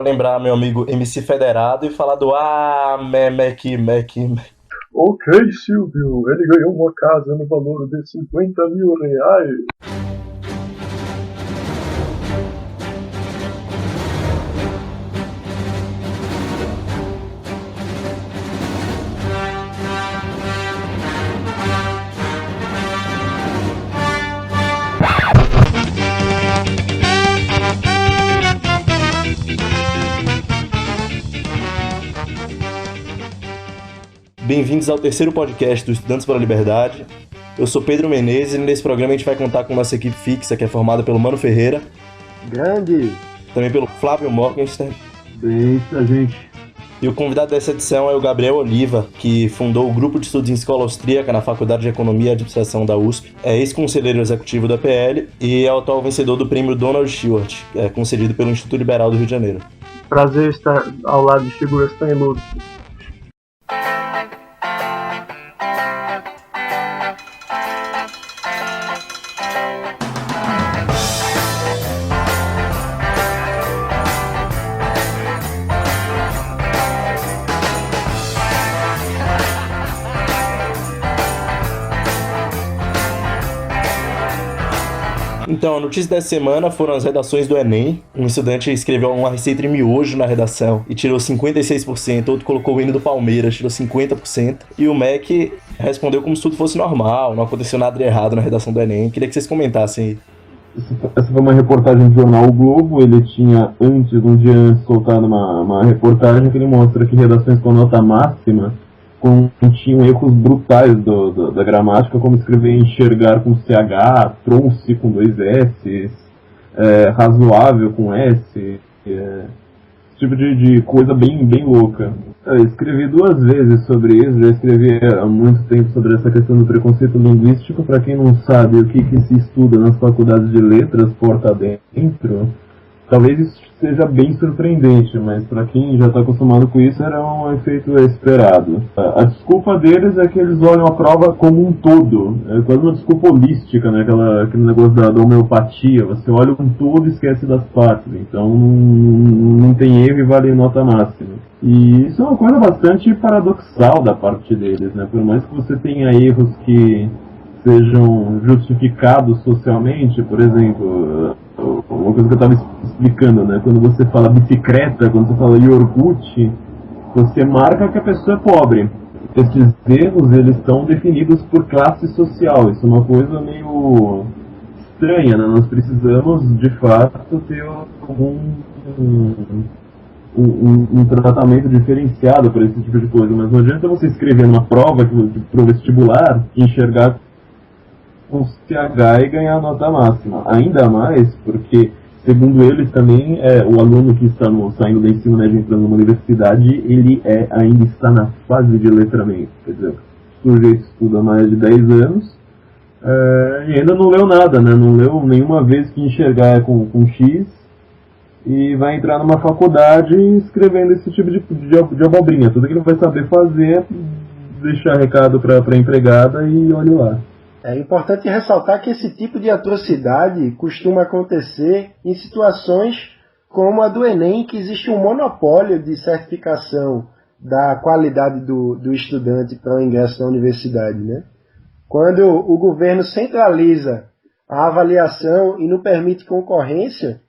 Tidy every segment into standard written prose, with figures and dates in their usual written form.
Lembrar meu amigo MC Federado e falar do Mec. Ok, Silvio, ele ganhou uma casa no valor de 50 mil reais. Bem-vindos ao terceiro podcast do Estudantes para a Liberdade. Eu sou Pedro Menezes e nesse programa a gente vai contar com nossa equipe fixa, que é formada pelo Mano Ferreira. Grande! Também pelo Flávio Morgenstern. Eita, gente. E o convidado dessa edição é o Gabriel Oliva, que fundou o Grupo de Estudos em Escola Austríaca na Faculdade de Economia e Administração da USP. É ex-conselheiro executivo da PL e é o atual vencedor do prêmio Donald Stewart, concedido pelo Instituto Liberal do Rio de Janeiro. Prazer estar ao lado de figuras tão ilustres. Então, a notícia dessa semana foram as redações do Enem. Um estudante escreveu uma receita de miojo na redação e tirou 56%, outro colocou o hino do Palmeiras, tirou 50%, e o MEC respondeu como se tudo fosse normal, não aconteceu nada de errado na redação do Enem. Queria que vocês comentassem aí. Essa foi uma reportagem do jornal O Globo. Ele tinha um dia antes, soltado uma reportagem que ele mostra que redações com nota máxima continham erros brutais da gramática, como escrever enxergar com CH, trouxe com 2 S, razoável com S, esse tipo de coisa bem louca. Eu escrevi 2 vezes sobre isso, já escrevi há muito tempo sobre essa questão do preconceito linguístico. Para quem não sabe o que se estuda nas faculdades de letras porta dentro, talvez isso seja bem surpreendente, mas para quem já está acostumado com isso, era um efeito esperado. A desculpa deles é que eles olham a prova como um todo, é quase uma desculpa holística, né? Aquele negócio da homeopatia, você olha um todo e esquece das partes, então não tem erro e vale nota máxima. E isso é uma coisa bastante paradoxal da parte deles, né? Por mais que você tenha erros que sejam justificados socialmente, por exemplo, uma coisa que eu estava explicando, né? Quando você fala bicicleta, quando você fala iogurte, você marca que a pessoa é pobre. Esses erros, eles são definidos por classe social. Isso é uma coisa meio estranha, né? Nós precisamos, de fato, ter um tratamento diferenciado para esse tipo de coisa. Mas não adianta você escrever numa prova para o vestibular e enxergar com CH e ganhar a nota máxima. Ainda mais porque, segundo eles também, o aluno que está saindo do ensino médio entrando numa universidade, ele ainda está na fase de letramento. Quer dizer, o sujeito estuda há mais de 10 anos e ainda não leu nada, né? Não leu nenhuma vez que enxergar com X e vai entrar numa faculdade escrevendo esse tipo de abobrinha. Tudo que ele vai saber fazer é deixar recado para a empregada e olhe lá. É importante ressaltar que esse tipo de atrocidade costuma acontecer em situações como a do Enem, que existe um monopólio de certificação da qualidade do estudante para o ingresso na universidade, né? Quando o governo centraliza a avaliação e não permite concorrência,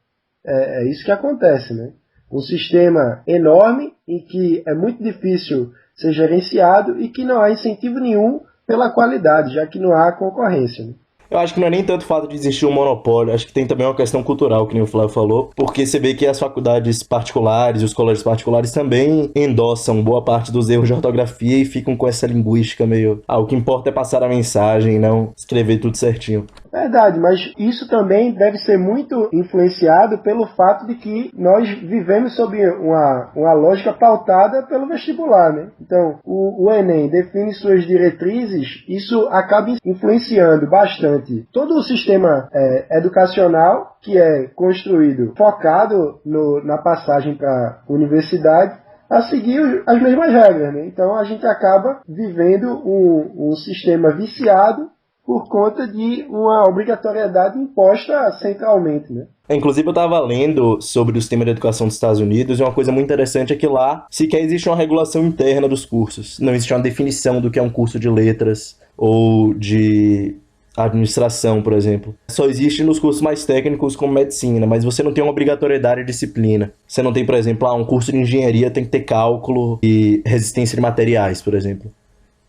é isso que acontece, né? Um sistema enorme em que é muito difícil ser gerenciado e que não há incentivo nenhum pela qualidade, já que não há concorrência, né? Eu acho que não é nem tanto o fato de existir um monopólio, acho que tem também uma questão cultural, que nem o Flávio falou, porque você vê que as faculdades particulares e os colégios particulares também endossam boa parte dos erros de ortografia e ficam com essa linguística meio... o que importa é passar a mensagem e não escrever tudo certinho. Verdade, mas isso também deve ser muito influenciado pelo fato de que nós vivemos sob uma lógica pautada pelo vestibular, né? Então, o Enem define suas diretrizes, isso acaba influenciando bastante todo o sistema educacional, que é construído focado na passagem para a universidade, a seguir as mesmas regras, né? Então a gente acaba vivendo um sistema viciado, por conta de uma obrigatoriedade imposta centralmente, né? Inclusive, eu estava lendo sobre o sistema de educação dos Estados Unidos e uma coisa muito interessante é que lá sequer existe uma regulação interna dos cursos. Não existe uma definição do que é um curso de letras ou de administração, por exemplo. Só existe nos cursos mais técnicos como medicina, mas você não tem uma obrigatoriedade de disciplina. Você não tem, por exemplo, um curso de engenharia tem que ter cálculo e resistência de materiais, por exemplo.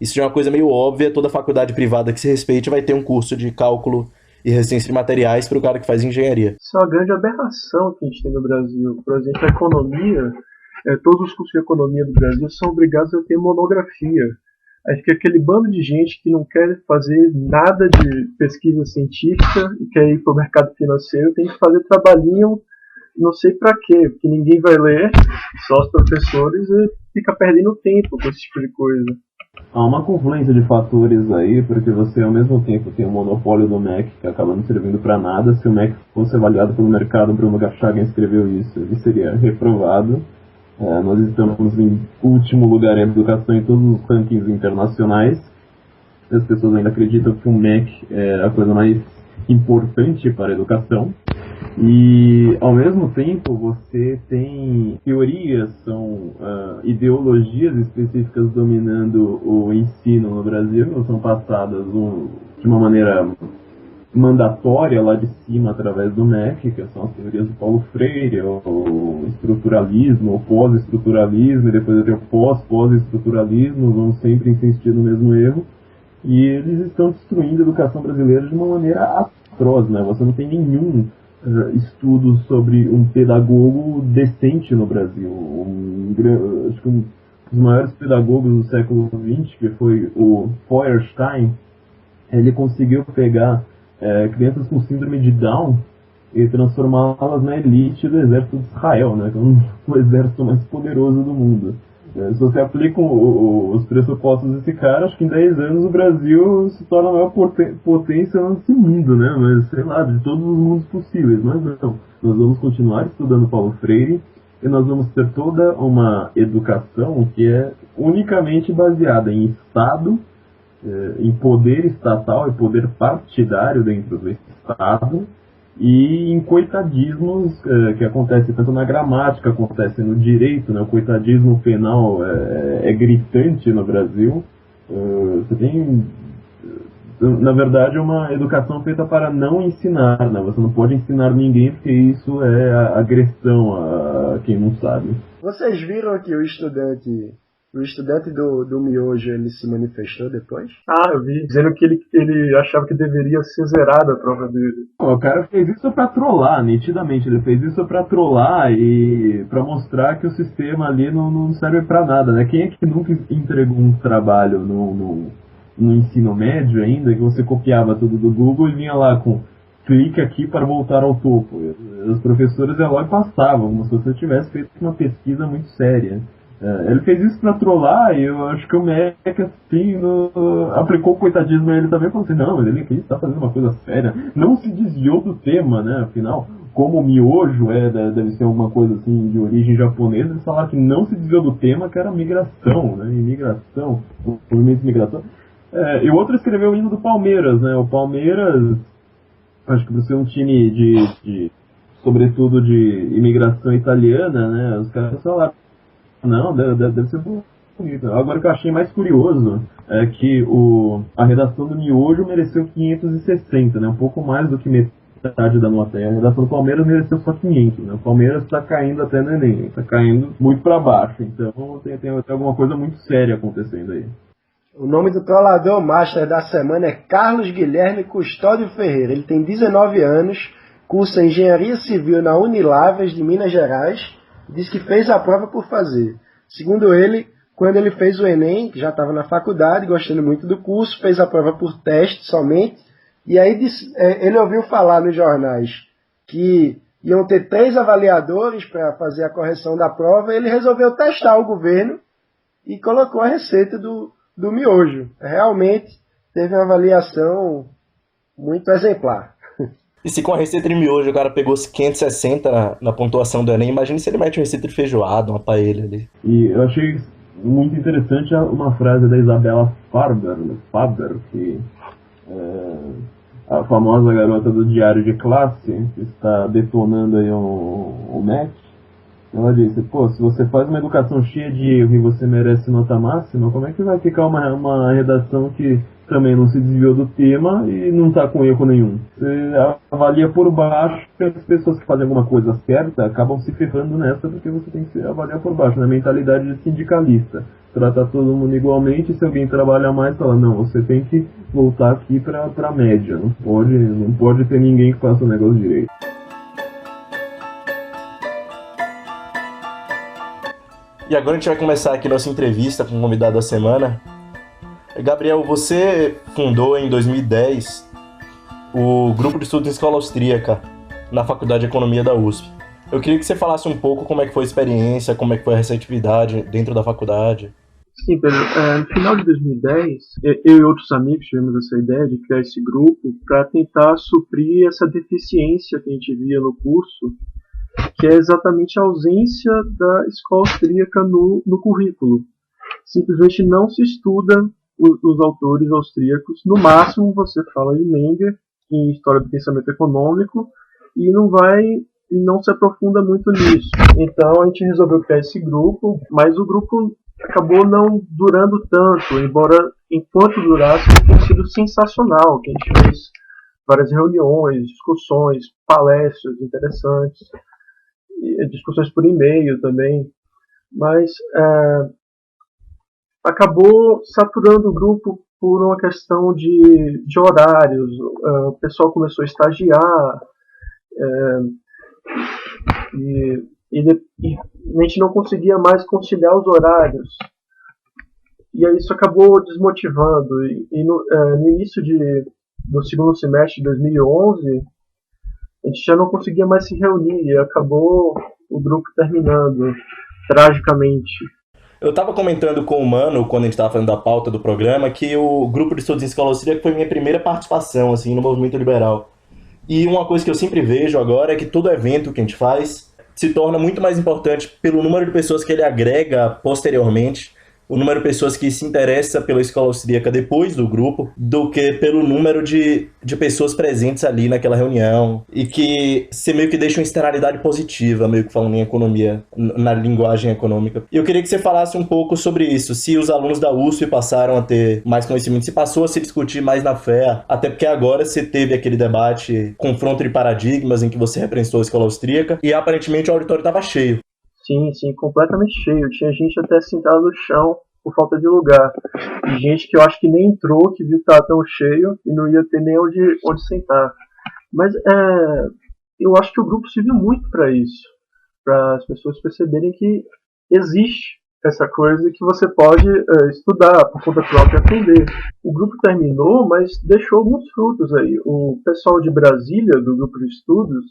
Isso é uma coisa meio óbvia, toda faculdade privada que se respeite vai ter um curso de cálculo e resistência de materiais para o cara que faz engenharia. Isso é uma grande aberração que a gente tem no Brasil. Por exemplo, a economia, todos os cursos de economia do Brasil são obrigados a ter monografia. Aí fica aquele bando de gente que não quer fazer nada de pesquisa científica e quer ir para o mercado financeiro, tem que fazer trabalhinho, não sei para quê, porque ninguém vai ler, só os professores, e fica perdendo tempo com esse tipo de coisa. Há uma confluência de fatores aí, porque você ao mesmo tempo tem o monopólio do MEC, que acaba não servindo para nada. Se o MEC fosse avaliado pelo mercado, Bruno Gachagen escreveu isso, ele seria reprovado. Nós estamos em último lugar em educação em todos os rankings internacionais. As pessoas ainda acreditam que o MEC é a coisa mais importante para a educação. E, ao mesmo tempo, você tem teorias, são ideologias específicas dominando o ensino no Brasil, são passadas de uma maneira mandatória lá de cima através do MEC, que são as teorias do Paulo Freire, o estruturalismo, o pós-estruturalismo, e depois até o pós-estruturalismo, vão sempre insistir no mesmo erro, e eles estão destruindo a educação brasileira de uma maneira atroz, né? Você não tem nenhum estudo sobre um pedagogo decente no Brasil. Acho que um dos maiores pedagogos do século XX, que foi o Feuerstein, ele conseguiu pegar crianças com síndrome de Down e transformá-las na elite do exército de Israel, né, que é o exército mais poderoso do mundo. Se você aplica os pressupostos desse cara, acho que em 10 anos o Brasil se torna a maior potência nesse mundo, né? Mas, sei lá, de todos os mundos possíveis. Mas não, nós vamos continuar estudando Paulo Freire e nós vamos ter toda uma educação que é unicamente baseada em Estado, em poder estatal e poder partidário dentro do Estado, e em coitadismos que acontece tanto na gramática, acontece no direito, né? O coitadismo penal é gritante no Brasil. Você tem, na verdade, uma educação feita para não ensinar, né? Você não pode ensinar ninguém porque isso é agressão a quem não sabe. Vocês viram que o estudante do miojo, ele se manifestou depois? Ah, eu vi, dizendo que ele achava que deveria ser zerada a prova dele. O cara fez isso pra trollar, nitidamente. Ele fez isso pra trollar e pra mostrar que o sistema ali não serve pra nada, né? Quem é que nunca entregou um trabalho no ensino médio ainda, que você copiava tudo do Google e vinha lá com clique aqui para voltar ao topo? Os professores iam lá e passavam, como se você tivesse feito uma pesquisa muito séria. Ele fez isso pra trollar e eu acho que o MEC, assim, aplicou o coitadismo a ele também, falou assim, não, ele aqui está fazendo uma coisa séria, não se desviou do tema, né, afinal, como o miojo deve ser alguma coisa assim de origem japonesa, eles falaram que não se desviou do tema, que era migração, né, imigração, movimento de migração. E o outro escreveu o hino do Palmeiras, né, o Palmeiras, acho que por ser um time sobretudo de imigração italiana, né, os caras falaram, não, deve ser bonito. Agora o que eu achei mais curioso é que a redação do miojo mereceu 560, né? Um pouco mais do que metade da nota. E a redação do Palmeiras mereceu só 500, né? O Palmeiras está caindo até no Enem, está caindo muito para baixo. Então tem alguma coisa muito séria acontecendo aí. O nome do trollador master da semana é Carlos Guilherme Custódio Ferreira. Ele tem 19 anos, cursa Engenharia Civil na Unilavras de Minas Gerais. Diz que fez a prova por fazer. Segundo ele, quando ele fez o Enem, que já estava na faculdade, gostando muito do curso, fez a prova por teste somente, e aí ele ouviu falar nos jornais que iam ter 3 avaliadores para fazer a correção da prova, e ele resolveu testar o governo e colocou a receita do miojo. Realmente teve uma avaliação muito exemplar. E se com a receita de miojo o cara pegou 560 na pontuação do Enem, imagina se ele mete uma receita de feijoada, uma paella ali. E eu achei muito interessante uma frase da Isabela Faber, que a famosa garota do diário de classe, que está detonando aí o MEC, ela disse, pô, se você faz uma educação cheia de erro e você merece nota máxima, como é que vai ficar uma redação que também não se desviou do tema e não está com erro nenhum? Você avalia por baixo, que as pessoas que fazem alguma coisa certa acabam se ferrando nessa, porque você tem que avaliar por baixo, na mentalidade de sindicalista. Tratar todo mundo igualmente, se alguém trabalha mais, fala, não, você tem que voltar aqui pra média, não pode ter ninguém que faça o negócio direito. E agora a gente vai começar aqui nossa entrevista com o convidado da semana. Gabriel, você fundou em 2010 o Grupo de Estudos em Escola Austríaca na Faculdade de Economia da USP. Eu queria que você falasse um pouco como é que foi a experiência, como é que foi a receptividade dentro da faculdade. Sim, Pedro. No final de 2010, eu e outros amigos tivemos essa ideia de criar esse grupo para tentar suprir essa deficiência que a gente via no curso, que é exatamente a ausência da escola austríaca no currículo. Simplesmente não se estuda os autores austríacos. No máximo você fala de Menger em História do Pensamento Econômico e não se aprofunda muito nisso. Então a gente resolveu criar esse grupo, mas o grupo acabou não durando tanto, embora enquanto durasse tenha sido sensacional, que a gente fez várias reuniões, discussões, palestras interessantes, discussões por e-mail também, mas acabou saturando o grupo por uma questão de horários. O pessoal começou a estagiar e a gente não conseguia mais conciliar os horários. E aí isso acabou desmotivando. E no início do segundo semestre de 2011, a gente já não conseguia mais se reunir e acabou o grupo terminando tragicamente. Eu estava comentando com o Mano, quando a gente estava falando da pauta do programa, que o Grupo de Estudos em Escola Austríaca foi minha primeira participação assim, no movimento liberal. E uma coisa que eu sempre vejo agora é que todo evento que a gente faz se torna muito mais importante pelo número de pessoas que ele agrega posteriormente, o número de pessoas que se interessa pela escola austríaca depois do grupo, do que pelo número de pessoas presentes ali naquela reunião, e que você meio que deixa uma externalidade positiva, meio que falando em economia, na linguagem econômica. E eu queria que você falasse um pouco sobre isso, se os alunos da USP passaram a ter mais conhecimento, se passou a se discutir mais na FEA, até porque agora você teve aquele debate, confronto de paradigmas, em que você representou a escola austríaca, e aparentemente o auditório estava cheio. Sim, completamente cheio. Tinha gente até sentada no chão por falta de lugar. E gente que eu acho que nem entrou, que viu que estava tão cheio e não ia ter nem onde sentar. Mas eu acho que o grupo serviu muito para isso. Para as pessoas perceberem que existe essa coisa que você pode estudar por conta própria e aprender. O grupo terminou, mas deixou alguns frutos aí. O pessoal de Brasília, do grupo de estudos,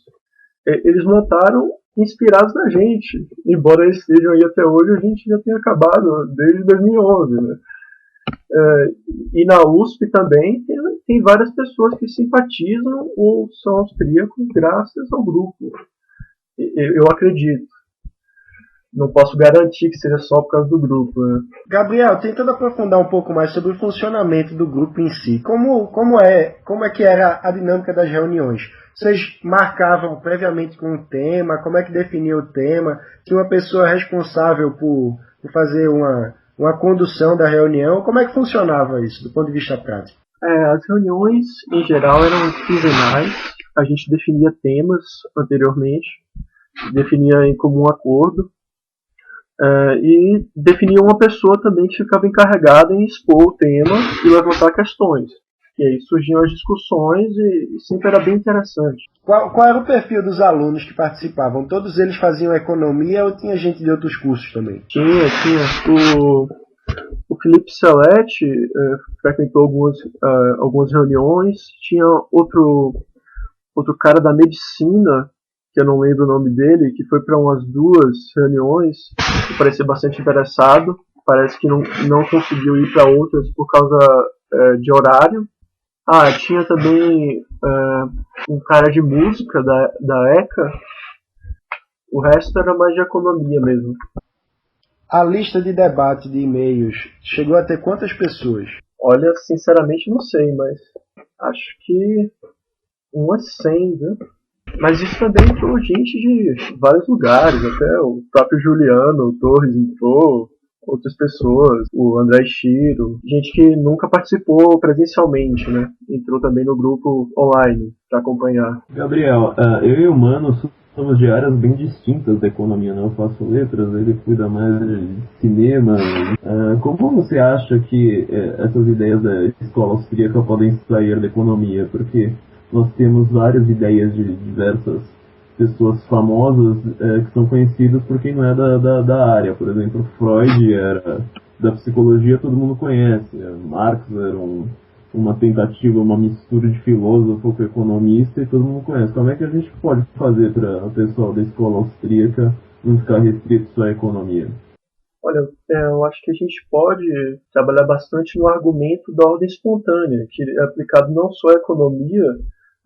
eles montaram inspirados na gente, embora eles estejam aí até hoje, a gente já tenha acabado desde 2011, né? E na USP também tem várias pessoas que simpatizam ou são austríacos graças ao grupo. Eu acredito. Não posso garantir que seja só por causa do grupo, né? Gabriel, tentando aprofundar um pouco mais sobre o funcionamento do grupo em si, como é que era a dinâmica das reuniões? Vocês marcavam previamente com um tema? Como é que definia o tema? Tinha uma pessoa responsável por fazer uma condução da reunião? Como é que funcionava isso, do ponto de vista prático? As reuniões, em geral, eram quinzenais. A gente definia temas anteriormente, definia em comum acordo, e definia uma pessoa também que ficava encarregada em expor o tema e levantar questões. E aí surgiam as discussões e sempre era bem interessante. Qual era o perfil dos alunos que participavam? Todos eles faziam economia ou tinha gente de outros cursos também? Tinha. O Felipe Seletti frequentou algumas reuniões. Tinha outro cara da medicina, que eu não lembro o nome dele, que foi para umas 2 reuniões e parecia bastante interessado. Parece que não conseguiu ir para outras por causa de horário. Tinha também um cara de música da ECA. O resto era mais de economia mesmo. A lista de debate de e-mails chegou a ter quantas pessoas? Olha, sinceramente não sei, mas Acho que umas 100, viu? Mas isso também entrou gente de vários lugares, até o próprio Juliano Torres entrou, outras pessoas, o André Shiro, gente que nunca participou presencialmente, né? Entrou também no grupo online para acompanhar. Gabriel, eu e o Mano somos de áreas bem distintas da economia, né? Eu faço letras, ele cuida mais de cinema. Como você acha que essas ideias da escola austríaca podem sair da economia? Porque nós temos várias ideias de diversas pessoas famosas que são conhecidas por quem não é da área. Por exemplo, Freud era da psicologia, todo mundo conhece. Marx era uma tentativa, uma mistura de filósofo com economista e todo mundo conhece. Como é que a gente pode fazer para o pessoal da escola austríaca não ficar restrito só à economia? Olha, eu acho que a gente pode trabalhar bastante no argumento da ordem espontânea, que é aplicado não só à economia,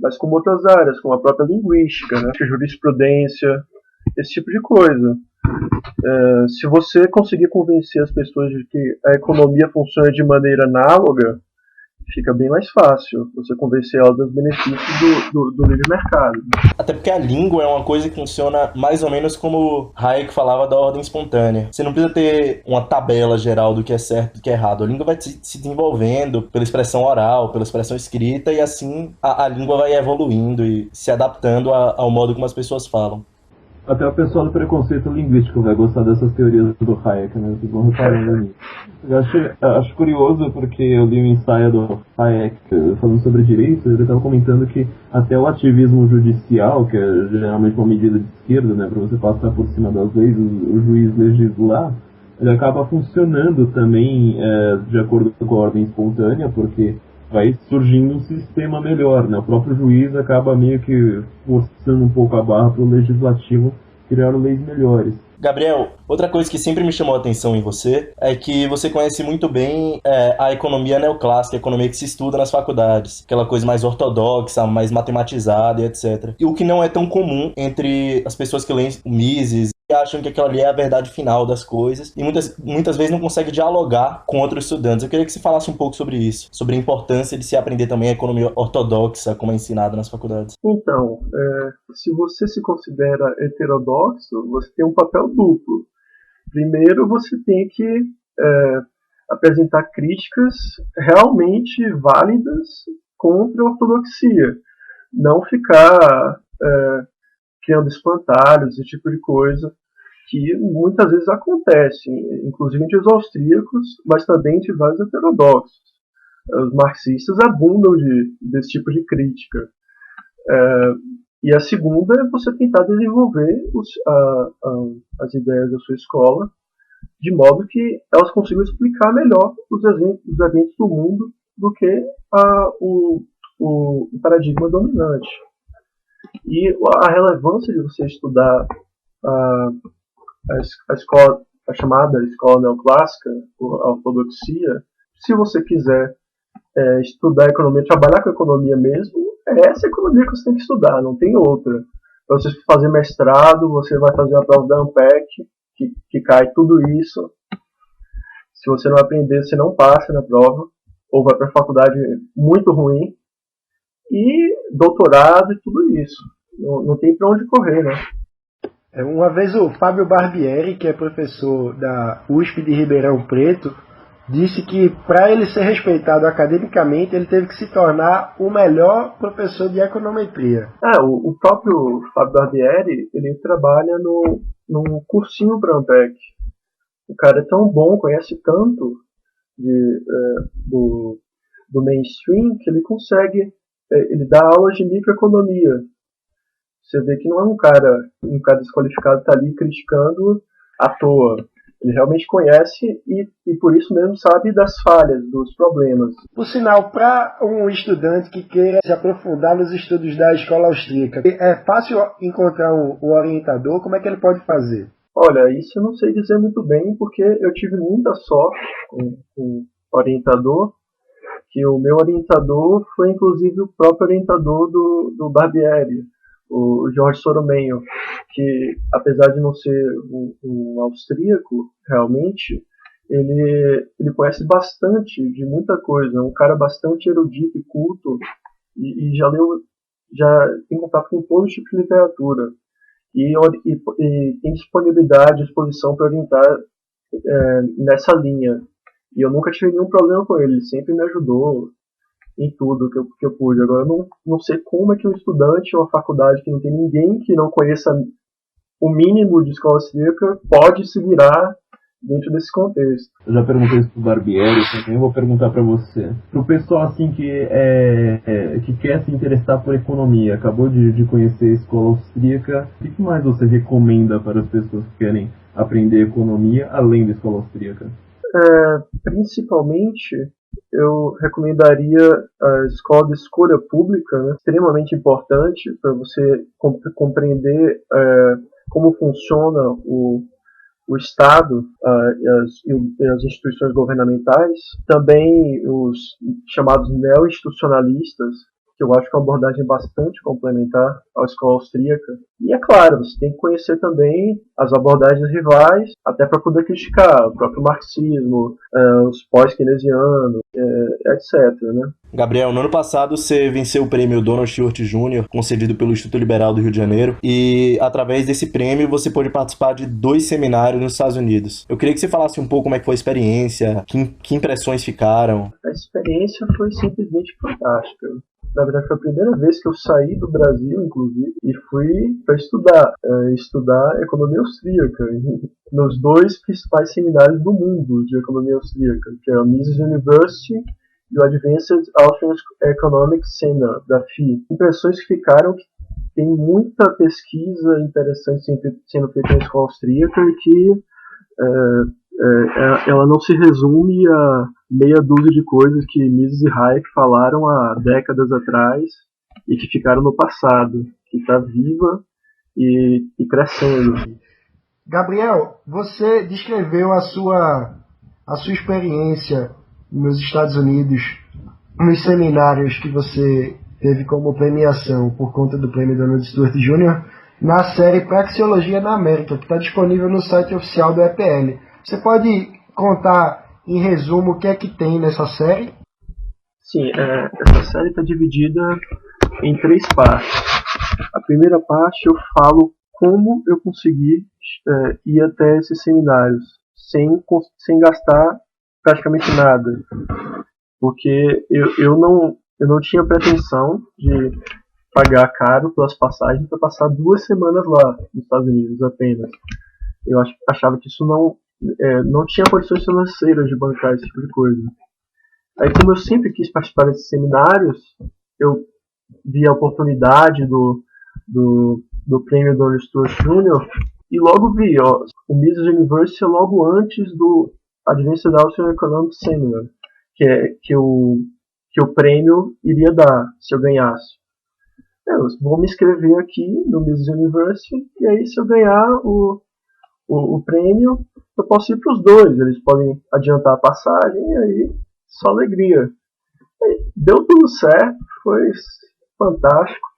mas como outras áreas, como a própria linguística, né? Jurisprudência, esse tipo de coisa. Se você conseguir convencer as pessoas de que a economia funciona de maneira análoga, fica bem mais fácil você convencer elas dos benefícios do livre mercado. Até porque a língua é uma coisa que funciona mais ou menos como Hayek falava da ordem espontânea. Você não precisa ter uma tabela geral do que é certo e do que é errado. A língua vai se desenvolvendo pela expressão oral, pela expressão escrita, e assim a língua vai evoluindo e se adaptando ao modo como as pessoas falam. Até o pessoal do preconceito linguístico vai gostar dessas teorias do Hayek, né? Vocês vão reparando nisso. Eu acho curioso porque eu li um ensaio do Hayek falando sobre direito, ele estava comentando que até o ativismo judicial, que é geralmente uma medida de esquerda, né, para você passar por cima das leis, o juiz legislar, ele acaba funcionando também de acordo com a ordem espontânea, porque vai surgindo um sistema melhor, né? O próprio juiz acaba meio que forçando um pouco a barra para o legislativo criar leis melhores. Gabriel, outra coisa que sempre me chamou a atenção em você é que você conhece muito bem a economia neoclássica, a economia que se estuda nas faculdades, aquela coisa mais ortodoxa, mais matematizada e etc. E o que não é tão comum entre as pessoas que leem o Mises e acham que aquela ali é a verdade final das coisas e muitas vezes não conseguem dialogar com outros estudantes. Eu queria que você falasse um pouco sobre isso, sobre a importância de se aprender também a economia ortodoxa, como é ensinado nas faculdades. Então, se você se considera heterodoxo, você tem um papel duplo. Primeiro, você tem que apresentar críticas realmente válidas contra a ortodoxia. Não ficar criando espantalhos, esse tipo de coisa, que muitas vezes acontece, inclusive entre os austríacos, mas também entre vários heterodoxos. Os marxistas abundam desse tipo de crítica. E a segunda é você tentar desenvolver as ideias da sua escola de modo que elas consigam explicar melhor os eventos do mundo do que o paradigma dominante. E a relevância de você estudar a escola, a chamada escola neoclássica, a ortodoxia, se você quiser estudar economia, trabalhar com economia mesmo, é essa economia que você tem que estudar, não tem outra. Para você fazer mestrado, você vai fazer a prova da ANPEC, que cai tudo isso. Se você não aprender, você não passa na prova, ou vai para a faculdade muito ruim. E doutorado e tudo isso. Não tem para onde correr, né? Uma vez o Fábio Barbieri, que é professor da USP de Ribeirão Preto, disse que para ele ser respeitado academicamente, ele teve que se tornar o melhor professor de econometria. O próprio Fábio Barbieri, ele trabalha num cursinho para a Ampec. O cara é tão bom, conhece tanto do mainstream, que ele consegue, ele dá aulas de microeconomia. Você vê que não é um cara desqualificado que está ali criticando à toa. Ele realmente conhece e por isso mesmo sabe das falhas, dos problemas. Por sinal, para um estudante que queira se aprofundar nos estudos da escola austríaca, é fácil encontrar um orientador? Como é que ele pode fazer? Olha, isso eu não sei dizer muito bem, porque eu tive muita sorte com o orientador, que o meu orientador foi inclusive o próprio orientador do Barbieri, o Jorge Soromenho, que apesar de não ser um austríaco, realmente, ele conhece bastante de muita coisa, é um cara bastante erudito e culto e já tem contato com todo tipo de literatura e tem disponibilidade, disposição para orientar nessa linha. E eu nunca tive nenhum problema com ele sempre me ajudou em tudo que eu pude. Agora, eu não sei como é que um estudante ou uma faculdade que não tem ninguém que não conheça o mínimo de escola austríaca pode se virar dentro desse contexto. Eu já perguntei isso pro Barbieri, também vou perguntar para você. Pro pessoal assim que quer se interessar por economia, acabou de conhecer a escola austríaca, o que mais você recomenda para as pessoas que querem aprender economia além da escola austríaca? Principalmente, eu recomendaria a escola de escolha pública, né? Extremamente importante para você compreender como funciona o Estado e as instituições governamentais. Também os chamados neo-institucionalistas, que eu acho que é uma abordagem bastante complementar à escola austríaca. E é claro, você tem que conhecer também as abordagens rivais, até para poder criticar o próprio marxismo, os pós-keynesianos, etc. Né? Gabriel, no ano passado você venceu o prêmio Donald Stewart Jr., concedido pelo Instituto Liberal do Rio de Janeiro, e através desse prêmio você pôde participar de 2 seminários nos Estados Unidos. Eu queria que você falasse um pouco como é que foi a experiência, que impressões ficaram. A experiência foi simplesmente fantástica. Na verdade, foi a primeira vez que eu saí do Brasil, inclusive, e fui para estudar economia austríaca, nos 2 principais seminários do mundo de economia austríaca, que é a Mises University e o Advanced Austrian Economic Seminar, da FI. Impressões que ficaram que tem muita pesquisa interessante sendo feita na escola austríaca e que ela não se resume a meia dúzia de coisas que Mises e Hayek falaram há décadas atrás e que ficaram no passado, que está viva e crescendo. Gabriel, você descreveu a sua experiência nos Estados Unidos, nos seminários que você teve como premiação por conta do prêmio Donald Stewart Jr., na série Praxeologia na América, que está disponível no site oficial do EPL. Você pode contar, em resumo, o que é que tem nessa série? Sim, essa série está dividida em 3 partes. A primeira parte eu falo como eu consegui ir até esses seminários sem gastar praticamente nada, porque eu não tinha pretensão de pagar caro pelas passagens para passar 2 semanas lá nos Estados Unidos apenas. Eu achava que isso não tinha condições financeiras de bancar esse tipo de coisa. Aí, como eu sempre quis participar desses seminários, eu vi a oportunidade do prêmio Donald Stewart Jr. e logo vi, o Mises University logo antes do Advanced Austrian Economic Seminar, que o prêmio iria dar se eu ganhasse. Eu vou me inscrever aqui no Mises University e aí se eu ganhar o prêmio, eu posso ir para os 2. Eles podem adiantar a passagem e aí só alegria. E deu tudo certo, foi fantástico.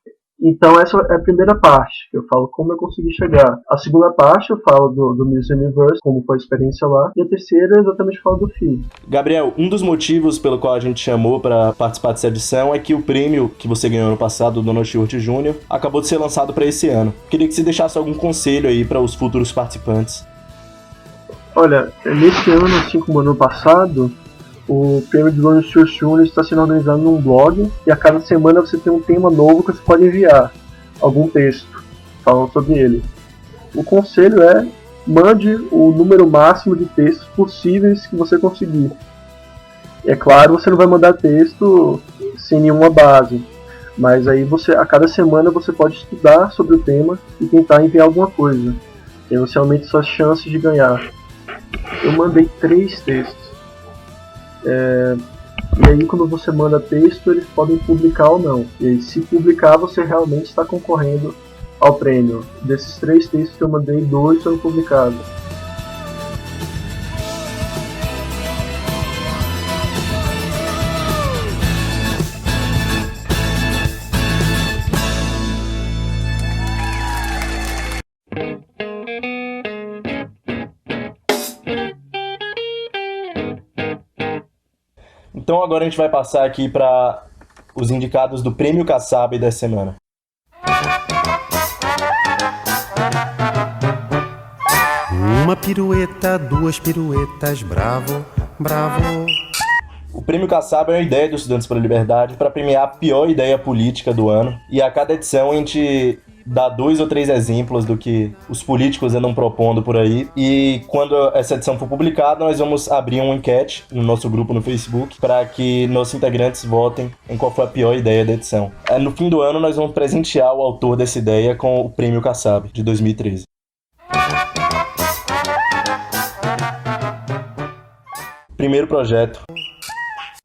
Então essa é a primeira parte, que eu falo como eu consegui chegar. A segunda parte eu falo do Mises Universe, como foi a experiência lá. E a terceira eu exatamente falo do FII. Gabriel, um dos motivos pelo qual a gente chamou para participar dessa edição é que o prêmio que você ganhou ano passado, do Donald Stewart Jr., acabou de ser lançado para esse ano. Queria que você deixasse algum conselho aí para os futuros participantes. Olha, nesse ano, assim como ano passado, o prêmio de Donald Stewart Jr. está sendo organizado num blog e a cada semana você tem um tema novo que você pode enviar algum texto falando sobre ele. O conselho é: mande o número máximo de textos possíveis que você conseguir. É claro, você não vai mandar texto sem nenhuma base, mas aí a cada semana você pode estudar sobre o tema e tentar enviar alguma coisa. E aí você aumenta suas chances de ganhar. Eu mandei 3 textos. E aí quando você manda texto, eles podem publicar ou não. E aí se publicar, você realmente está concorrendo ao prêmio. Desses 3 textos que eu mandei, 2 foram publicados. Então agora a gente vai passar aqui para os indicados do Prêmio Kassab da semana. Uma pirueta, duas piruetas, bravo, bravo. O Prêmio Kassab é uma ideia dos Estudantes pela Liberdade para premiar a pior ideia política do ano. E a cada edição a gente dá 2 ou 3 exemplos do que os políticos andam propondo por aí. E quando essa edição for publicada, nós vamos abrir uma enquete no nosso grupo no Facebook para que nossos integrantes votem em qual foi a pior ideia da edição. No fim do ano, nós vamos presentear o autor dessa ideia com o Prêmio Kassab de 2013. Primeiro projeto.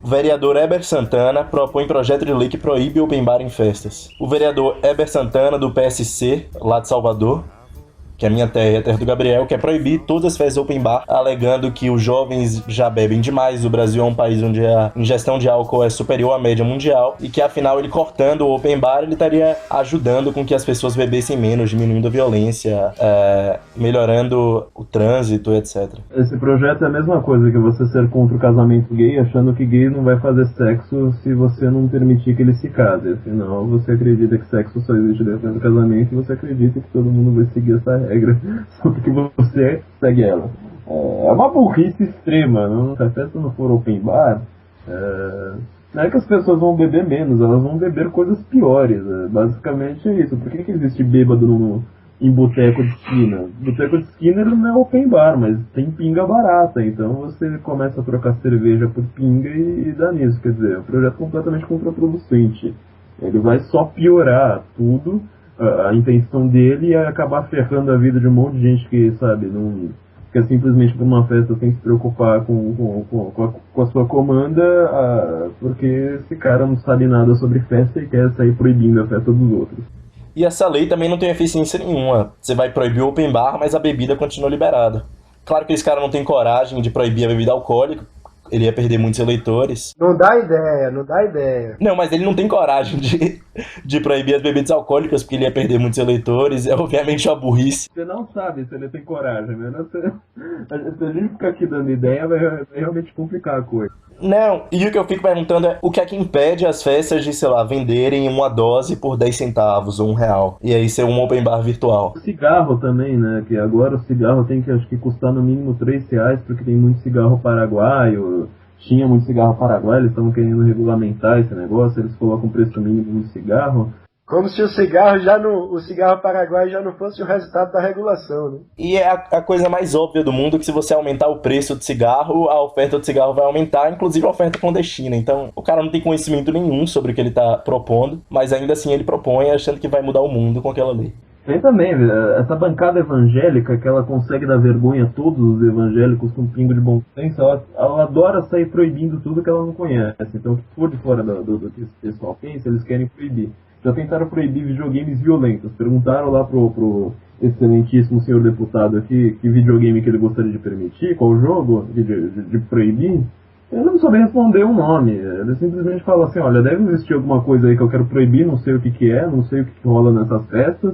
O vereador Heber Santana propõe projeto de lei que proíbe open bar em festas. O vereador Heber Santana, do PSC, lá de Salvador, que é a minha terra e a terra do Gabriel, quer proibir todas as festas open bar, alegando que os jovens já bebem demais, o Brasil é um país onde a ingestão de álcool é superior à média mundial, e que afinal ele cortando o open bar, ele estaria ajudando com que as pessoas bebessem menos, diminuindo a violência, melhorando o trânsito, etc. Esse projeto é a mesma coisa que você ser contra o casamento gay, achando que gay não vai fazer sexo se você não permitir que ele se case. Afinal, você acredita que sexo só existe dentro do casamento e você acredita que todo mundo vai seguir essa regra só porque você segue ela. É uma burrice extrema, não? Se a festa não for open bar, não é que as pessoas vão beber menos, elas vão beber coisas piores. Basicamente é isso. Por que existe bêbado em boteco de esquina? Boteco de esquina ele não é open bar, mas tem pinga barata, então você começa a trocar cerveja por pinga e dá nisso. Quer dizer, é um projeto completamente contraproducente. Ele vai só piorar tudo. A intenção dele é acabar ferrando a vida de um monte de gente que, sabe, não quer simplesmente por uma festa sem se preocupar com a sua comanda, porque esse cara não sabe nada sobre festa e quer sair proibindo a festa dos outros. E essa lei também não tem eficiência nenhuma. Você vai proibir o open bar, mas a bebida continua liberada. Claro que esse cara não tem coragem de proibir a bebida alcoólica, ele ia perder muitos eleitores. Não dá ideia. Não, mas ele não tem coragem de proibir as bebidas alcoólicas, porque ele ia perder muitos eleitores. É obviamente uma burrice. Você não sabe se ele tem coragem, né? Se a gente ficar aqui dando ideia, vai realmente complicar a coisa. Não, e o que eu fico perguntando é o que é que impede as festas de, sei lá, venderem uma dose por 10 centavos ou R$1, e aí ser um open bar virtual. Cigarro também, né? Que agora o cigarro tem que, acho que, custar no mínimo R$3, porque tem muito cigarro paraguaio. Tinha muito cigarro paraguaio, eles estão querendo regulamentar esse negócio, eles colocam preço mínimo no cigarro. Como se o cigarro paraguaio já não fosse o resultado da regulação, né? E é a coisa mais óbvia do mundo que se você aumentar o preço do cigarro, a oferta do cigarro vai aumentar, inclusive a oferta clandestina. Então, o cara não tem conhecimento nenhum sobre o que ele está propondo, mas ainda assim ele propõe achando que vai mudar o mundo com aquela lei. Tem também, essa bancada evangélica que ela consegue dar vergonha a todos os evangélicos com um pingo de bom senso, ela adora sair proibindo tudo que ela não conhece. Então, o que for de fora do que esse pessoal pensa, eles querem proibir. Já tentaram proibir videogames violentos. Perguntaram lá pro excelentíssimo senhor deputado aqui que videogame que ele gostaria de permitir, qual jogo de proibir. Ele não soube responder o nome. Ele simplesmente fala assim, olha, deve existir alguma coisa aí que eu quero proibir, não sei o que é, não sei o que rola nessas festas,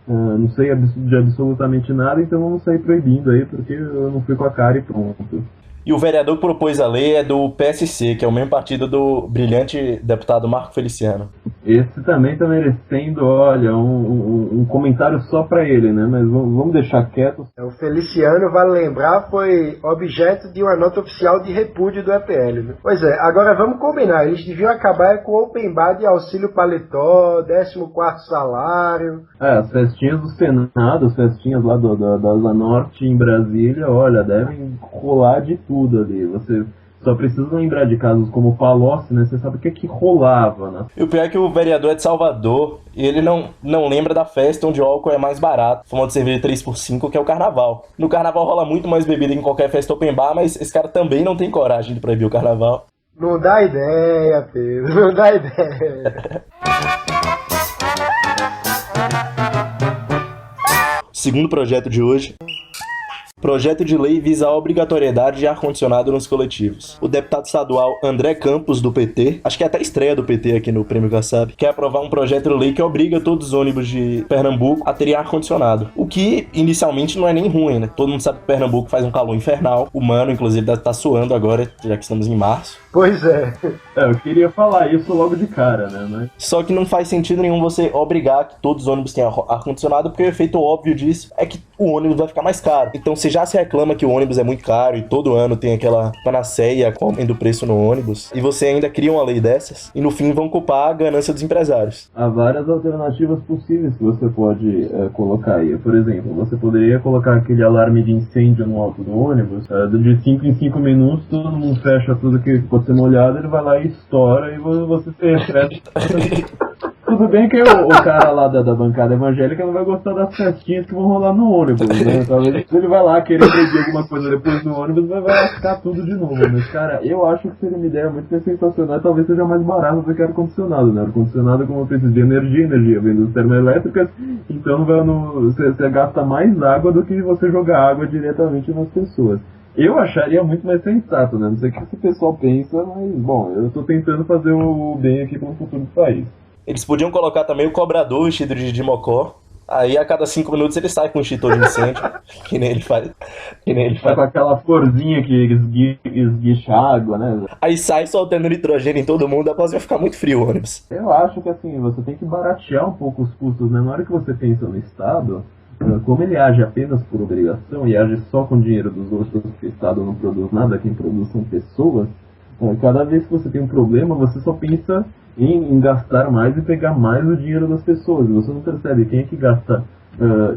não sei de absolutamente nada, então vamos sair proibindo aí, porque eu não fui com a cara e pronto. E o vereador que propôs a lei é do PSC, que é o mesmo partido do brilhante deputado Marco Feliciano. Esse também está merecendo, olha, um comentário só para ele, né? Mas vamos deixar quieto. O Feliciano, vale lembrar, foi objeto de uma nota oficial de repúdio do EPL. Né? Pois é, agora vamos combinar. Eles deviam acabar com o open bar de auxílio paletó, 14º salário. As festinhas do Senado, as festinhas lá da Asa Norte em Brasília, olha, devem rolar de tudo ali. Você só precisa lembrar de casos como o Palocci, né? Você sabe o que rolava, né? E o pior é que o vereador é de Salvador e ele não lembra da festa onde o álcool é mais barato, fumando cerveja 3x5, que é o carnaval. No carnaval rola muito mais bebida que em qualquer festa open bar, mas esse cara também não tem coragem de proibir o carnaval. Não dá ideia, Pedro, não dá ideia. Segundo projeto de hoje. Projeto de lei visa a obrigatoriedade de ar-condicionado nos coletivos. O deputado estadual André Campos, do PT, acho que é até a estreia do PT aqui no Prêmio Kassab, quer aprovar um projeto de lei que obriga todos os ônibus de Pernambuco a terem ar-condicionado. O que, inicialmente, não é nem ruim, né? Todo mundo sabe que Pernambuco faz um calor infernal. O Mano, inclusive, deve estar suando agora, já que estamos em março. Pois é. Eu queria falar isso logo de cara, né? Mas... Só que não faz sentido nenhum você obrigar que todos os ônibus tenham ar-condicionado, porque o efeito óbvio disso é que o ônibus vai ficar mais caro. Então, se já se reclama que o ônibus é muito caro e todo ano tem aquela panaceia comendo o preço no ônibus, e você ainda cria uma lei dessas, e no fim vão culpar a ganância dos empresários. Há várias alternativas possíveis que você pode colocar aí. Por exemplo, você poderia colocar aquele alarme de incêndio no alto do ônibus, de 5 em 5 minutos, todo mundo fecha tudo que pode ser molhado, ele vai lá e estoura e você se refresca. Tudo bem que o cara lá da bancada evangélica não vai gostar das festinhas que vão rolar no ônibus, né? Talvez ele vai lá querer pedir alguma coisa depois no ônibus, vai lascar tudo de novo. Mas, cara, eu acho que seria uma ideia muito sensacional e talvez seja mais barato do que ar-condicionado, né? Ar-condicionado, como precisa de energia vem das termoelétricas, então você gasta mais água do que você jogar água diretamente nas pessoas. Eu acharia muito mais sensato, né? Não sei o que esse pessoal pensa, mas, bom, eu tô tentando fazer o bem aqui pelo futuro do país. Eles podiam colocar também o cobrador vestido de mocó. Aí a cada 5 minutos ele sai com um extintor de incêndio. que nem ele faz. Tá com aquela florzinha que esguicha água, né? Aí sai soltando nitrogênio em todo mundo, após vai ficar muito frio o ônibus. Eu acho que assim, você tem que baratear um pouco os custos, né? Na hora que você pensa no Estado, como ele age apenas por obrigação e age só com dinheiro dos outros, porque o Estado não produz nada, quem produz são pessoas, cada vez que você tem um problema, você só pensa em gastar mais e pegar mais o dinheiro das pessoas. Você não percebe quem é que gasta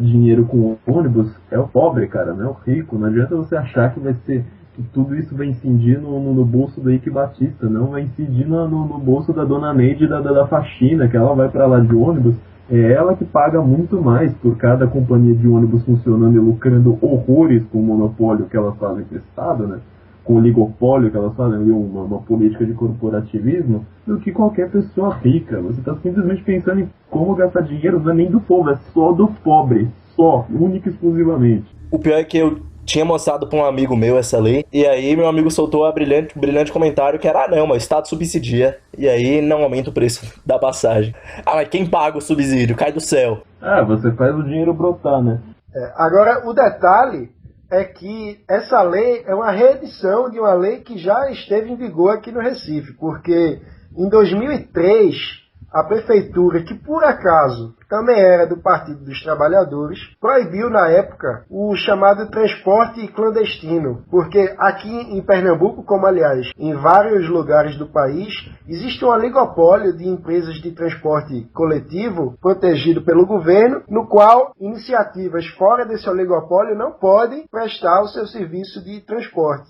dinheiro com ônibus é o pobre, cara, não é o rico. Não adianta você achar que vai ser que tudo isso vai incidir no bolso da Ike Batista, não vai incidir no bolso da dona Neide da faxina, que ela vai para lá de ônibus. É ela que paga muito mais por cada companhia de ônibus funcionando e lucrando horrores com o monopólio que elas fazem com o Estado, né? Com o oligopólio que elas fazem, uma política de corporativismo, do que qualquer pessoa rica. Você está simplesmente pensando em como gastar dinheiro, não é nem do povo, é só do pobre. Só, única e exclusivamente. O pior é que eu tinha mostrado para um amigo meu essa lei, e aí meu amigo soltou a brilhante comentário que era, não, mas o Estado subsidia, e aí não aumenta o preço da passagem. Mas quem paga o subsídio? Cai do céu. Você faz o dinheiro brotar, né? Agora, o detalhe é que essa lei é uma reedição de uma lei que já esteve em vigor aqui no Recife, porque em 2003, a prefeitura, que por acaso também era do Partido dos Trabalhadores, proibiu na época o chamado transporte clandestino, porque aqui em Pernambuco, como aliás em vários lugares do país, existe um oligopólio de empresas de transporte coletivo protegido pelo governo, no qual iniciativas fora desse oligopólio não podem prestar o seu serviço de transporte.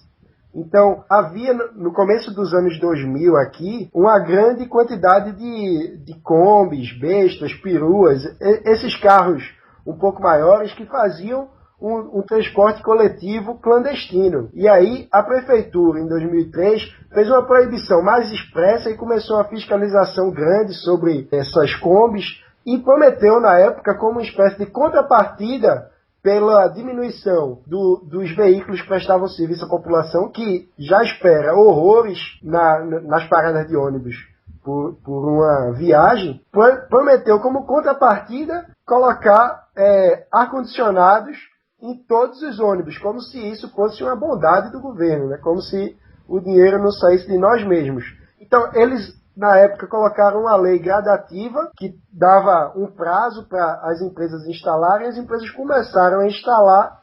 Então, havia no começo dos anos 2000 aqui uma grande quantidade de combis, bestas, peruas, esses carros um pouco maiores que faziam um transporte coletivo clandestino. E aí a prefeitura, em 2003, fez uma proibição mais expressa e começou uma fiscalização grande sobre essas combis e prometeu na época como uma espécie de contrapartida pela diminuição dos veículos que prestavam serviço à população, que já espera horrores nas paradas de ônibus por uma viagem, prometeu como contrapartida colocar ar-condicionados em todos os ônibus, como se isso fosse uma bondade do governo, né? Como se o dinheiro não saísse de nós mesmos. Então, eles na época colocaram uma lei gradativa que dava um prazo para as empresas instalarem, as empresas começaram a instalar,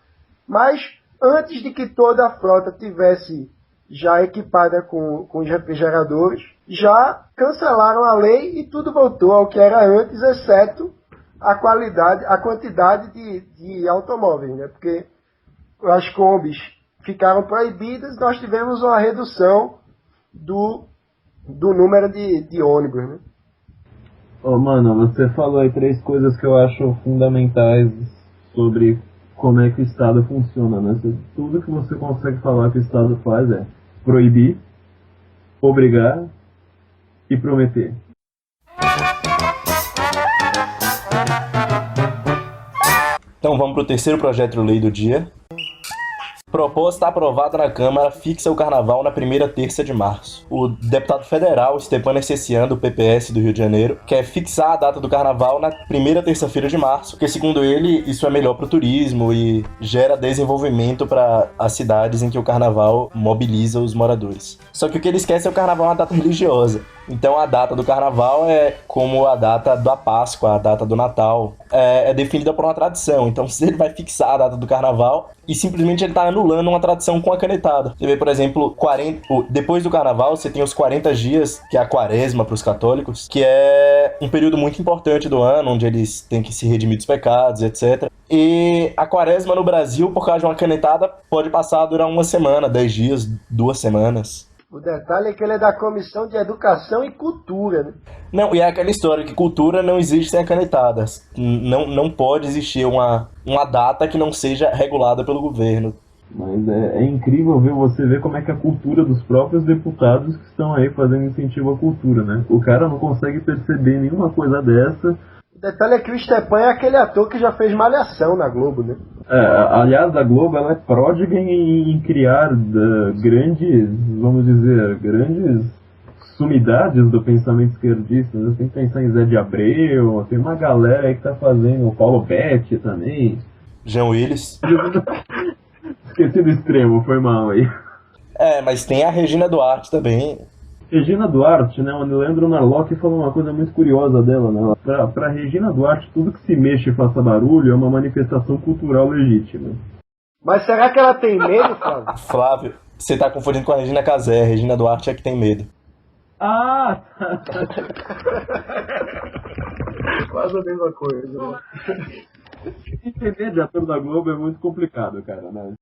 mas antes de que toda a frota tivesse já equipada com os refrigeradores, já cancelaram a lei e tudo voltou ao que era antes, exceto a quantidade de automóveis, né? Porque as combis ficaram proibidas, nós tivemos uma redução do número de ônibus, né? Mano, você falou aí 3 coisas que eu acho fundamentais sobre como é que o Estado funciona, né? Tudo que você consegue falar que o Estado faz é proibir, obrigar e prometer. Então vamos para o terceiro projeto de lei do dia. Proposta aprovada na Câmara fixa o carnaval na primeira terça de março. O deputado federal Stepan Ercecian, do PPS do Rio de Janeiro, quer fixar a data do carnaval na primeira terça-feira de março, porque, segundo ele, isso é melhor para o turismo e gera desenvolvimento para as cidades em que o carnaval mobiliza os moradores. Só que o que ele esquece é o carnaval é uma data religiosa. Então a data do carnaval é como a data da Páscoa, a data do Natal. É definida por uma tradição. Então se ele vai fixar a data do carnaval e simplesmente ele está anulando uma tradição com a canetada. Você vê, por exemplo, depois do carnaval você tem os 40 dias, que é a quaresma para os católicos, que é um período muito importante do ano, onde eles têm que se redimir dos pecados, etc. E a quaresma no Brasil, por causa de uma canetada, pode passar a durar uma semana, 10 dias, 2 semanas. O detalhe é que ele é da Comissão de Educação e Cultura, né? Não, e é aquela história que cultura não existe sem canetadas. Não pode existir uma data que não seja regulada pelo governo. Mas é incrível você ver como é que a cultura dos próprios deputados que estão aí fazendo incentivo à cultura, né? O cara não consegue perceber nenhuma coisa dessa. O detalhe é que o Stepan é aquele ator que já fez Malhação na Globo, né? Aliás, a Globo ela é pródiga em criar grandes sumidades do pensamento esquerdista. Você tem que pensar em Zé de Abreu, tem uma galera aí que tá fazendo, o Paulo Betti também. Jean Willis. Esqueci do extremo, foi mal aí. Mas tem a Regina Duarte também. Regina Duarte, né? O Leandro Narlock falou uma coisa muito curiosa dela, né? Pra Regina Duarte, tudo que se mexe e faça barulho é uma manifestação cultural legítima. Mas será que ela tem medo, Flávio? Flávio, você tá confundindo com a Regina Casé. A Regina Duarte é que tem medo. Ah! Quase a mesma coisa, né? Entender de ator da Globo é muito complicado, cara, né?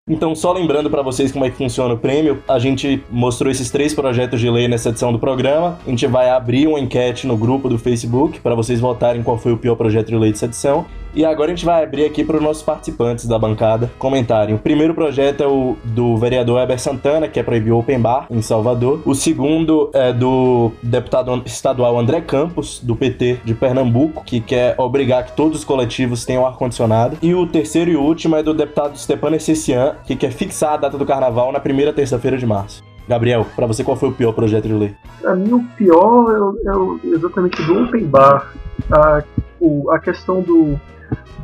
Então, só lembrando para vocês como é que funciona o prêmio, a gente mostrou esses 3 projetos de lei nessa edição do programa. A gente vai abrir uma enquete no grupo do Facebook para vocês votarem qual foi o pior projeto de lei dessa edição. E agora a gente vai abrir aqui para os nossos participantes da bancada comentarem. O primeiro projeto é o do vereador Heber Santana, que é proibir o open bar em Salvador. O segundo é do deputado estadual André Campos, do PT de Pernambuco, que quer obrigar que todos os coletivos tenham ar-condicionado. E o terceiro e último é do deputado Stepan Ercecian, que quer fixar a data do carnaval na primeira terça-feira de março. Gabriel, pra você qual foi o pior projeto de lei? Pra mim o pior é exatamente do open bar. A questão do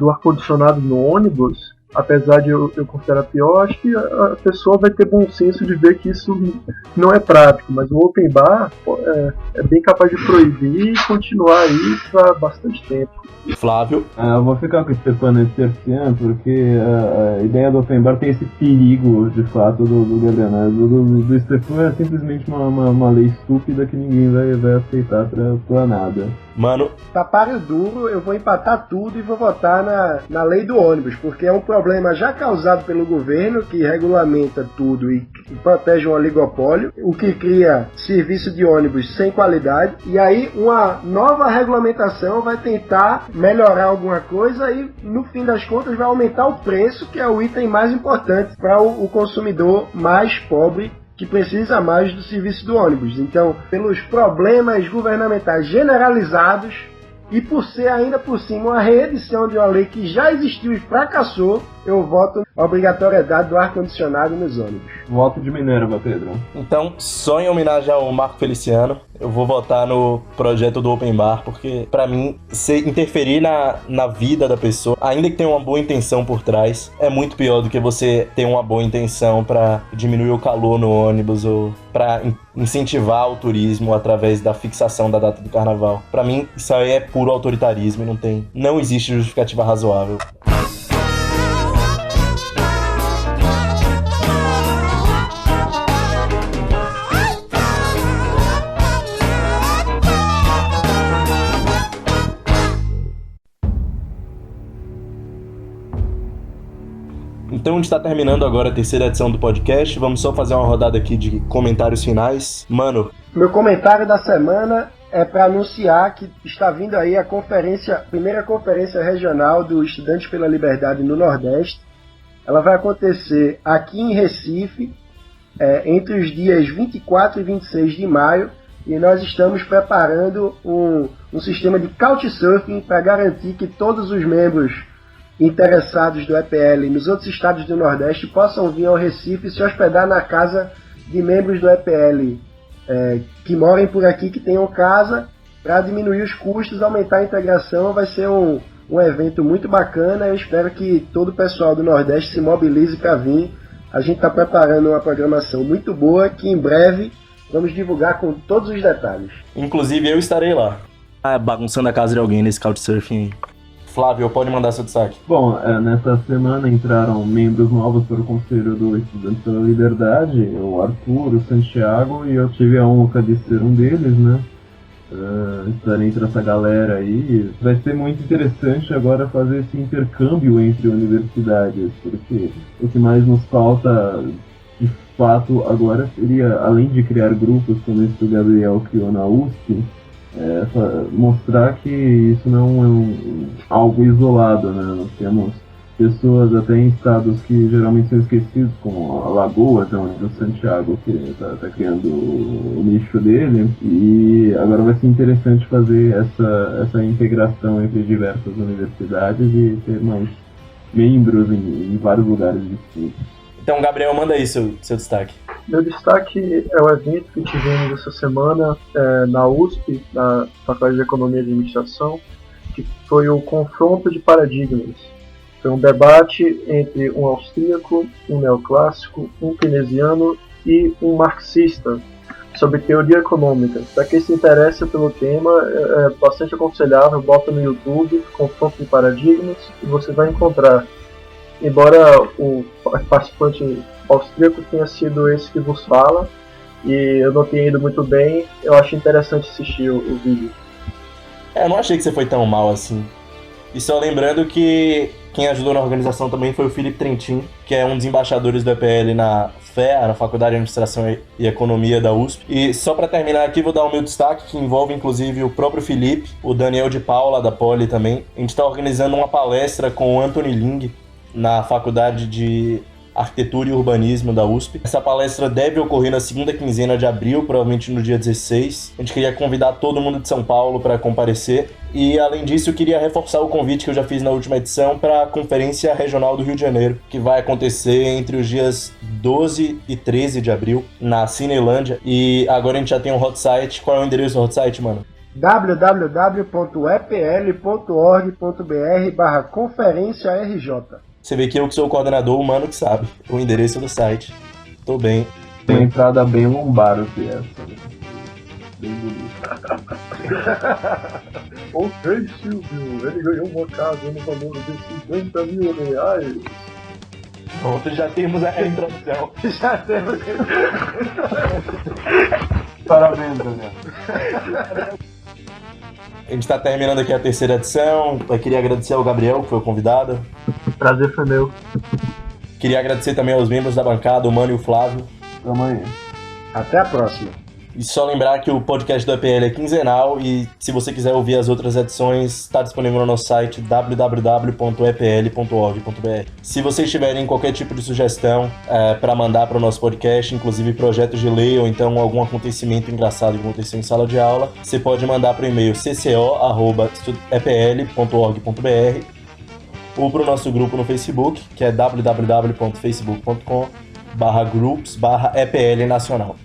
ar-condicionado no ônibus, apesar de eu considerar pior, acho que a pessoa vai ter bom senso de ver que isso não é prático, mas o open bar é bem capaz de proibir e continuar aí para bastante tempo. Flávio? Eu vou ficar com o Stepan Ercecian, porque a ideia do open bar tem esse perigo, de fato, do Gabriel, né? Do Stepan é simplesmente uma lei estúpida que ninguém vai aceitar pra nada. Mano, pra páreo duro, eu vou empatar tudo e vou votar na lei do ônibus, porque é um problema já causado pelo governo, que regulamenta tudo e protege o oligopólio, o que cria serviço de ônibus sem qualidade, e aí uma nova regulamentação vai tentar melhorar alguma coisa e, no fim das contas, vai aumentar o preço, que é o item mais importante para o consumidor mais pobre, que precisa mais do serviço do ônibus. Então, pelos problemas governamentais generalizados e por ser ainda por cima uma reedição de uma lei que já existiu e fracassou, eu voto na obrigatoriedade do ar-condicionado nos ônibus. Voto de Minerva, Pedro. Então, só em homenagem ao Marco Feliciano, eu vou votar no projeto do Open Bar, porque, pra mim, se interferir na vida da pessoa, ainda que tenha uma boa intenção por trás, é muito pior do que você ter uma boa intenção pra diminuir o calor no ônibus ou pra incentivar o turismo através da fixação da data do carnaval. Pra mim, isso aí é puro autoritarismo e não existe justificativa razoável. Então a gente tá terminando agora a terceira edição do podcast. Vamos só fazer uma rodada aqui de comentários finais. Mano. Meu comentário da semana é para anunciar que está vindo aí a primeira conferência regional do Estudantes pela Liberdade no Nordeste. Ela vai acontecer aqui em Recife, entre os dias 24 e 26 de maio, e nós estamos preparando um sistema de couchsurfing para garantir que todos os membros interessados do EPL nos outros estados do Nordeste possam vir ao Recife e se hospedar na casa de membros do EPL que morem por aqui, que tenham casa, para diminuir os custos, aumentar a integração. Vai ser um evento muito bacana. Eu espero que todo o pessoal do Nordeste se mobilize para vir. A gente está preparando uma programação muito boa que em breve vamos divulgar com todos os detalhes. Inclusive eu estarei lá, bagunçando a casa de alguém nesse couchsurfing. Flávio, pode mandar seu destaque. Bom, nessa semana entraram membros novos para o Conselho do Estudante pela Liberdade, o Arthur, o Santiago, e eu tive a honra de ser um deles, né? Estar entre essa galera aí. Vai ser muito interessante agora fazer esse intercâmbio entre universidades, porque o que mais nos falta de fato agora seria, além de criar grupos como esse que o Gabriel criou na USP, mostrar que isso não é algo isolado, né? Nós temos pessoas até em estados que geralmente são esquecidos, como Alagoas, onde o Santiago que está criando o nicho dele, e agora vai ser interessante fazer essa integração entre diversas universidades e ter mais membros em vários lugares distintos. Então, Gabriel, manda aí seu destaque. Meu destaque é o evento que tivemos essa semana na USP, na Faculdade de Economia e Administração, que foi o Confronto de Paradigmas. Foi um debate entre um austríaco, um neoclássico, um keynesiano e um marxista sobre teoria econômica. Para quem se interessa pelo tema, é bastante aconselhável, bota no YouTube, Confronto de Paradigmas, e você vai encontrar. Embora o participante austríaco tenha sido esse que vos fala, e eu não tenha ido muito bem, eu acho interessante assistir o vídeo. Eu não achei que você foi tão mal assim. E só lembrando que quem ajudou na organização também foi o Felipe Trentin, que é um dos embaixadores do EPL na FEA, na Faculdade de Administração e Economia da USP. E só para terminar aqui, vou dar o meu destaque, que envolve inclusive o próprio Felipe, o Daniel de Paula, da Poli também. A gente está organizando uma palestra com o Anthony Ling, na Faculdade de Arquitetura e Urbanismo da USP. Essa palestra deve ocorrer na segunda quinzena de abril, provavelmente no dia 16. A gente queria convidar todo mundo de São Paulo para comparecer. E, além disso, eu queria reforçar o convite que eu já fiz na última edição para a Conferência Regional do Rio de Janeiro, que vai acontecer entre os dias 12 e 13 de abril, na Cinelândia. E agora a gente já tem um hot site. Qual é o endereço do hot site, mano? www.epl.org.br/conferência-RJ. Você vê que eu que sou o coordenador, o mano que sabe o endereço do site. Tô bem. Tem uma entrada bem lombar aqui essa. Bem bonita. Ok, Silvio, ele ganhou uma casa no valor de R$50 mil. Pronto, já temos a introdução. Já temos. Parabéns, Daniel. A gente tá terminando aqui a terceira edição. Eu queria agradecer ao Gabriel, que foi o convidado. Prazer foi meu. Queria agradecer também aos membros da bancada, o Mano e o Flávio. Amanhã. Até a próxima. E só lembrar que o podcast do EPL é quinzenal e se você quiser ouvir as outras edições, está disponível no nosso site www.epl.org.br. Se vocês tiverem qualquer tipo de sugestão para mandar para o nosso podcast, inclusive projetos de lei ou então algum acontecimento engraçado que aconteceu em sala de aula, você pode mandar para o e-mail cco@epl.org.br ou para o nosso grupo no Facebook, que é www.facebook.com/groups/EPL Nacional.